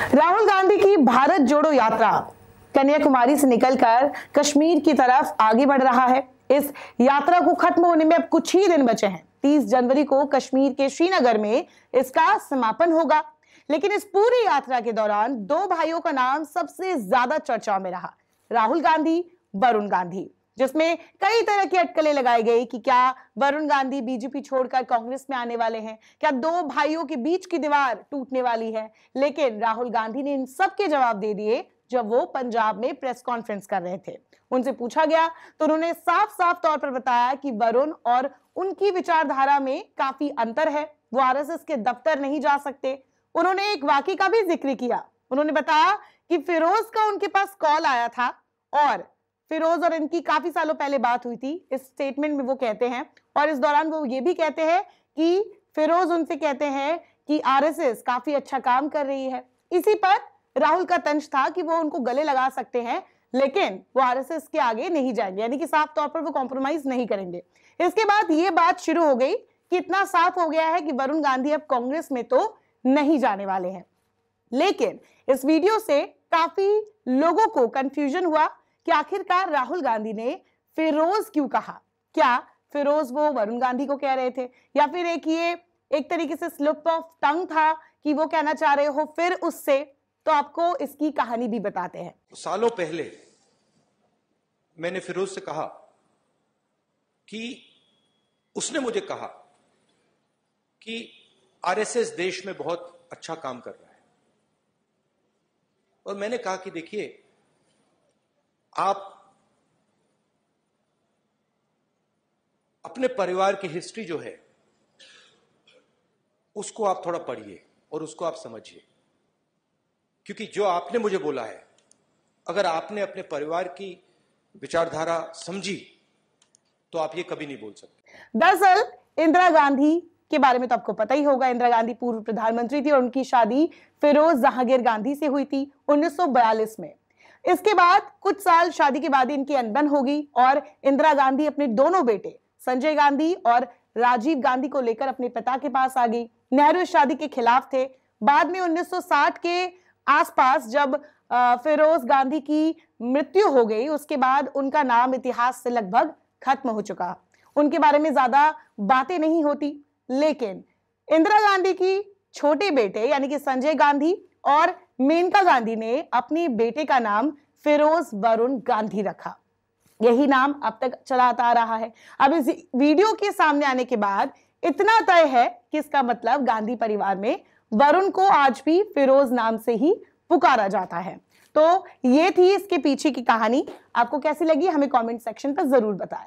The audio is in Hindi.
राहुल गांधी की भारत जोड़ो यात्रा कन्याकुमारी से निकलकर कश्मीर की तरफ आगे बढ़ रहा है। इस यात्रा को खत्म होने में अब कुछ ही दिन बचे हैं। 30 जनवरी को कश्मीर के श्रीनगर में इसका समापन होगा। लेकिन इस पूरी यात्रा के दौरान दो भाइयों का नाम सबसे ज्यादा चर्चा में रहा, राहुल गांधी, वरुण गांधी, जिसमें कई तरह की अटकलें लगाई गई कि क्या वरुण गांधी बीजेपी छोड़कर कांग्रेस में आने वाले हैं, क्या दो भाइयों के बीच की दीवार टूटने वाली है। लेकिन राहुल गांधी ने इन सब के जवाब दे दिए जब वो पंजाब में प्रेस कॉन्फ्रेंस कर रहे थे। उनसे पूछा गया तो उन्होंने साफ साफ तौर पर बताया कि वरुण और उनकी विचारधारा में काफी अंतर है, वो आरएसएस के दफ्तर नहीं जा सकते। उन्होंने एक वाकई का भी जिक्र किया। उन्होंने बताया कि फिरोज का उनके पास कॉल आया था और फिरोज और इनकी काफी सालों पहले बात हुई थी। इस स्टेटमेंट में वो कहते हैं और इस दौरान वो ये भी कहते हैं कि फिरोज उनसे कहते हैं कि आरएसएस काफी अच्छा काम कर रही है। इसी पर राहुल का तंज था कि वो उनको गले लगा सकते हैं, लेकिन वो आरएसएस के आगे नहीं जाएंगे, यानी कि साफ तौर पर वो कॉम्प्रोमाइज नहीं करेंगे। इसके बाद ये बात शुरू हो गई कि इतना साफ हो गया है कि वरुण गांधी अब कांग्रेस में तो नहीं जाने वाले हैं। लेकिन इस वीडियो से काफी लोगों को कंफ्यूजन हुआ कि आखिरकार राहुल गांधी ने फिरोज क्यों कहा। क्या फिरोज वो वरुण गांधी को कह रहे थे या फिर एक तरीके से स्लिप ऑफ टंग था कि वो कहना चाह रहे हो फिर उससे। तो आपको इसकी कहानी भी बताते हैं। सालों पहले मैंने फिरोज से कहा कि उसने मुझे कहा कि आरएसएस देश में बहुत अच्छा काम कर रहा है और मैंने कहा कि देखिए, आप अपने परिवार की हिस्ट्री जो है उसको आप थोड़ा पढ़िए और उसको आप समझिए, क्योंकि जो आपने मुझे बोला है, अगर आपने अपने परिवार की विचारधारा समझी तो आप ये कभी नहीं बोल सकते। दरअसल इंदिरा गांधी के बारे में तो आपको पता ही होगा। इंदिरा गांधी पूर्व प्रधानमंत्री थी और उनकी शादी फिरोज जहांगीर गांधी से हुई थी 1942 में। इसके बाद कुछ साल शादी के बाद इनकी अनबन होगी और इंदिरा गांधी अपने दोनों बेटे संजय गांधी और राजीव गांधी को लेकर अपने पिता के पास आ गई। नेहरू इस शादी के खिलाफ थे। बाद में 1960 के आसपास जब फिरोज गांधी की मृत्यु हो गई, उसके बाद उनका नाम इतिहास से लगभग खत्म हो चुका। उनके बारे में ज्यादा बातें नहीं होती। लेकिन इंदिरा गांधी की छोटे बेटे यानी कि संजय गांधी और मेनका गांधी ने अपने बेटे का नाम फिरोज वरुण गांधी रखा। यही नाम अब तक चला आ रहा है। अब इस वीडियो के सामने आने के बाद इतना तय है कि इसका मतलब गांधी परिवार में वरुण को आज भी फिरोज नाम से ही पुकारा जाता है। तो ये थी इसके पीछे की कहानी। आपको कैसी लगी हमें कमेंट सेक्शन पर जरूर बताएं।